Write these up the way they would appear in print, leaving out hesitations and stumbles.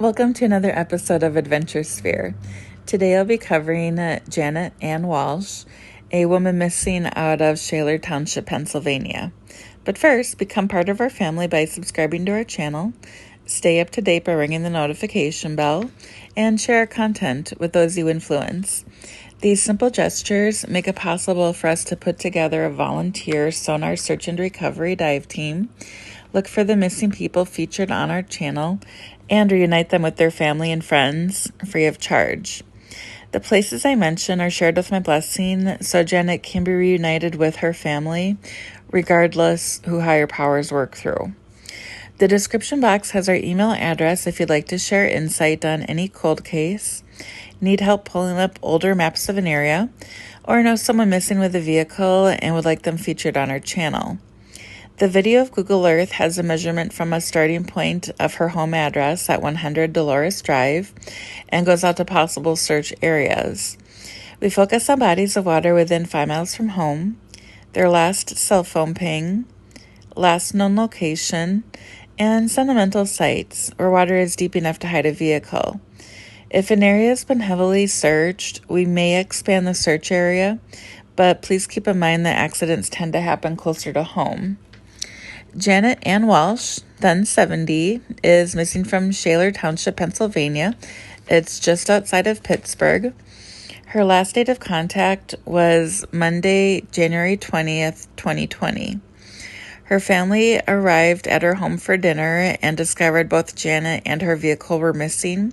Welcome to another episode of AdventureSphere. Today I'll be covering Janet Ann Walsh, a woman missing out of Shaler Township, Pennsylvania. But first, become part of our family by subscribing to our channel, stay up to date by ringing the notification bell, and share our content with those you influence. These simple gestures make it possible for us to put together a volunteer sonar search and recovery dive team, look for the missing people featured on our channel, and reunite them with their family and friends free of charge. The places I mention are shared with my blessing so Janet can be reunited with her family, regardless who higher powers work through. The description box has our email address if you'd like to share insight on any cold case, need help pulling up older maps of an area, or know someone missing with a vehicle and would like them featured on our channel. The video of Google Earth has a measurement from a starting point of her home address at 100 Dolores Drive and goes out to possible search areas. We focus on bodies of water within 5 miles from home, their last cell phone ping, last known location, and sentimental sites where water is deep enough to hide a vehicle. If an area has been heavily searched, we may expand the search area, but please keep in mind that accidents tend to happen closer to home. Janet Ann Walsh, then 70, is missing from Shaler Township, Pennsylvania. It's just outside of Pittsburgh. Her last date of contact was Monday, January 20th, 2020. Her family arrived at her home for dinner and discovered both Janet and her vehicle were missing.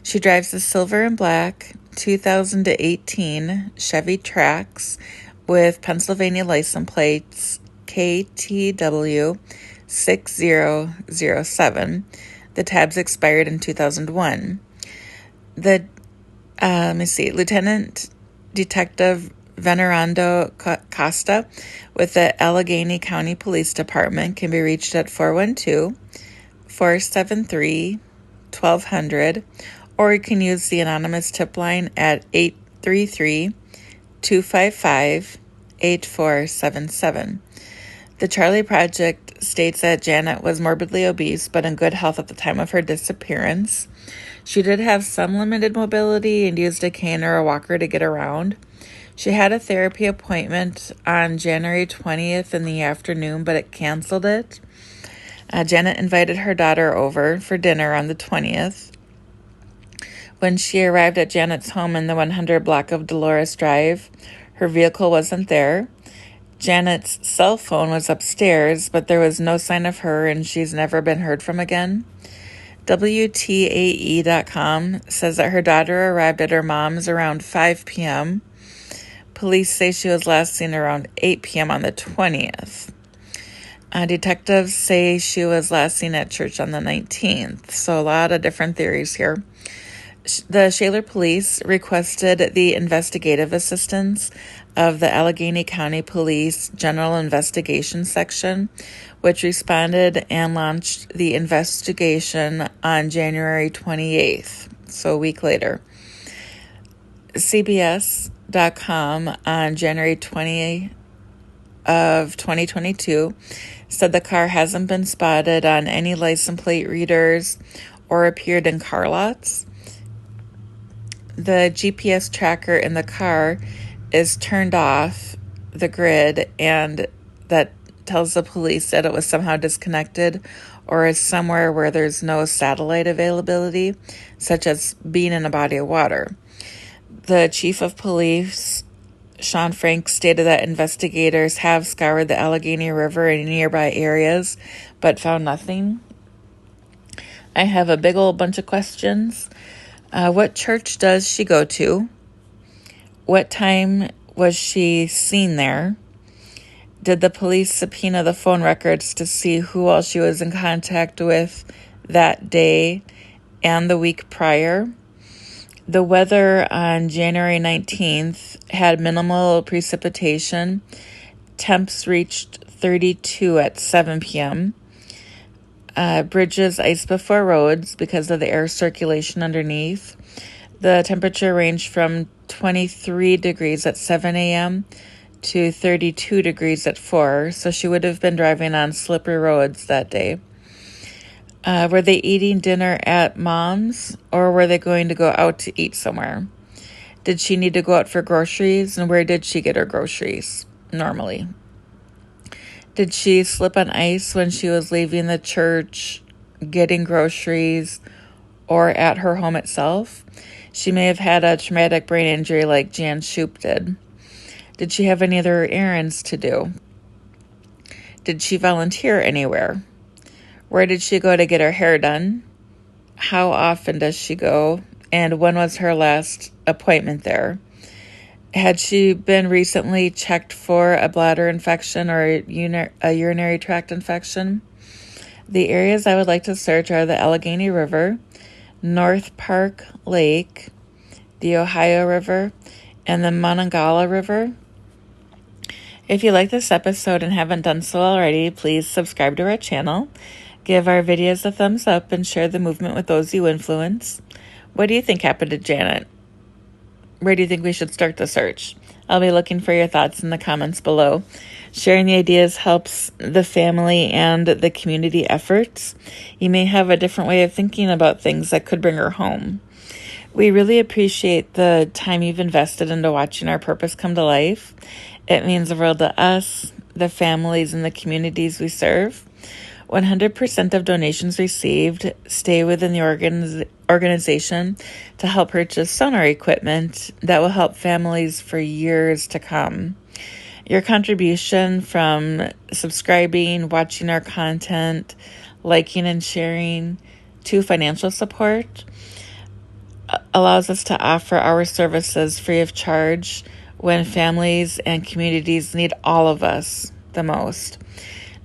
She drives a silver and black 2018 Chevy Trax with Pennsylvania license plates KTW 6007. The tabs expired in 2001. Lieutenant Detective Venerando Costs with the Allegheny County Police Department can be reached at 412-473-1200, or you can use the anonymous TipLine at 833-255-8477. The Charlie Project states that Janet was morbidly obese but in good health at the time of her disappearance. She did have some limited mobility and used a cane or a walker to get around. She had a therapy appointment on January 20th in the afternoon, but it canceled it. Janet invited her daughter over for dinner on the 20th. When she arrived at Janet's home in the 100 block of Dolores Drive, her vehicle wasn't there. Janet's cell phone was upstairs, but there was no sign of her, and she's never been heard from again. WTAE.com says that her daughter arrived at her mom's around 5 p.m. Police say she was last seen around 8 p.m. on the 20th. Detectives say she was last seen at church on the 19th, so a lot of different theories here. The Shaler Police requested the investigative assistance of the Allegheny County Police General Investigation Section, which responded and launched the investigation on January 28th, so a week later. CBS.com on January 20th of 2022 said the car hasn't been spotted on any license plate readers or appeared in car lots. The GPS tracker in the car is turned off the grid, and that tells the police that it was somehow disconnected or is somewhere where there's no satellite availability, such as being in a body of water. The chief of police, Sean Frank, stated that investigators have scoured the Allegheny River and nearby areas, but found nothing. I have a big old bunch of questions. What church does she go to? What time was she seen there? Did the police subpoena the phone records to see who else she was in contact with that day and the week prior? The weather on January 19th had minimal precipitation. Temps reached 32 at 7 p.m. Bridges iced before roads because of the air circulation underneath. The temperature ranged from 23 degrees at 7 a.m. to 32 degrees at 4, so she would have been driving on slippery roads that day. Were they eating dinner at mom's, or were they going to go out to eat somewhere? Did she need to go out for groceries, and where did she get her groceries normally? Did she slip on ice when she was leaving the church, getting groceries, or at her home itself? She may have had a traumatic brain injury like Jan Shupe did. Did she have any other errands to do? Did she volunteer anywhere? Where did she go to get her hair done? How often does she go? And when was her last appointment there? Had she been recently checked for a bladder infection or a urinary tract infection? The areas I would like to search are the Allegheny River, North Park Lake, the Ohio River, and the Monongahela River. If you like this episode and haven't done so already, please subscribe to our channel, give our videos a thumbs up, and share the movement with those you influence. What do you think happened to Janet? Where do you think we should start the search? I'll be looking for your thoughts in the comments below. Sharing the ideas helps the family and the community efforts. You may have a different way of thinking about things that could bring her home. We really appreciate the time you've invested into watching our purpose come to life. It means the world to us, the families, and the communities we serve. 100% of donations received stay within the organization to help purchase sonar equipment that will help families for years to come. Your contribution from subscribing, watching our content, liking and sharing, to financial support allows us to offer our services free of charge when families and communities need all of us the most.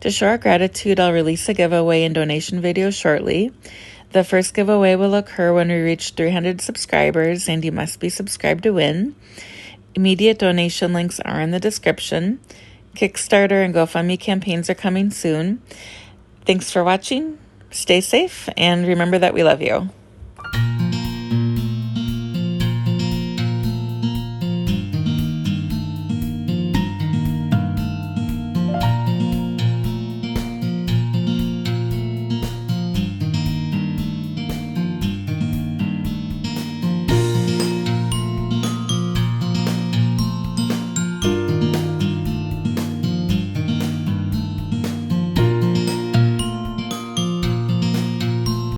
To show our gratitude, I'll release a giveaway and donation video shortly. The first giveaway will occur when we reach 300 subscribers, and you must be subscribed to win. Immediate donation links are in the description. Kickstarter and GoFundMe campaigns are coming soon. Thanks for watching. Stay safe, and remember that we love you.